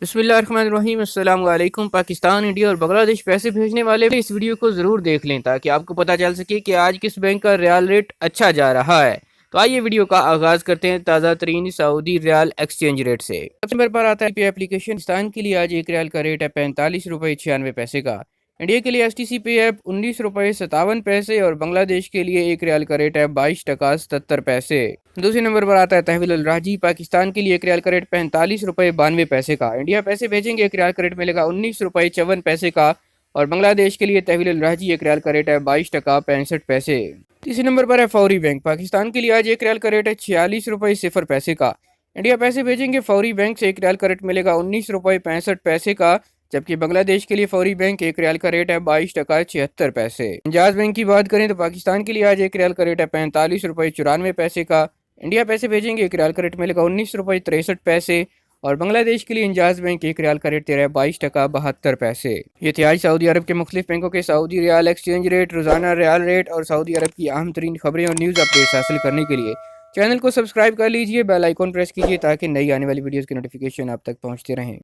बिस्मिल्लाहिर्रहमानिर्रहीम। अस्सलाम वालेकुम। पाकिस्तान, इंडिया और बांग्लादेश पैसे भेजने वाले इस वीडियो को ज़रूर देख लें ताकि आपको पता चल सके कि आज किस बैंक का रियाल रेट अच्छा जा रहा है। तो आइए वीडियो का आगाज़ करते हैं ताज़ा तरीन सऊदी रियाल एक्सचेंज रेट से। सबसे नंबर पर आता है पे एप्लीकेशन। पाकिस्तान के लिए आज एक रियाल का रेट है 45 रुपये 96 पैसे का। इंडिया के लिए एसटीसी पे ऐप 19 रुपये 57 पैसे और बांग्लादेश के लिए एक रियाल का रेट है 22 टका 77 पैसे। दूसरे नंबर पर आता है तहवील अल राजी। पाकिस्तान के लिए एक रियाल का रेट 45 रुपये 92 पैसे का। इंडिया पैसे भेजेंगे एक रियाल का रेट मिलेगा 19 रुपये 54 पैसे का और बांग्लादेश के लिए तहवील अल राजी एक रियाल का रेट है 22 टका 65 पैसे। तीसरे नंबर पर है फौरी बैंक। पाकिस्तान के लिए आज एक रियाल का रेट है 46 रुपये 0 पैसे का। इंडिया पैसे भेजेंगे फौरी बैंक से एक रियाल का रेट मिलेगा 19 रुपये 65 पैसे का, जबकि बांग्लादेश के लिए फौरी बैंक एक रियाल का रेट है 22 टका 76 पैसे। इंजाज बैंक की बात करें तो पाकिस्तान के लिए आज एक रियाल का रेट है 45 रुपये 94 पैसे का। इंडिया पैसे भेजेंगे एक रियाल का रेट मिलेगा 19 रुपये 63 पैसे और बांग्लादेश के लिए इंजाज बैंक एक रियाल का रेट दे रहा है 22 टका 72 पैसे। ये थे आज सऊदी अरब के मुख्तलिफ बैंकों के सऊदी रियाल एक्सचेंज रेट, रोजाना रियाल रेट और सऊदी अरब की अहम तरीन खबरें और न्यूज़ अपडेट्स हासिल करने के लिए चैनल को सब्सक्राइब कर लीजिए, बेल आइकॉन प्रेस कीजिए ताकि नई आने वाली वीडियोज़ की नोटिफिकेशन आप तक पहुँचते रहें।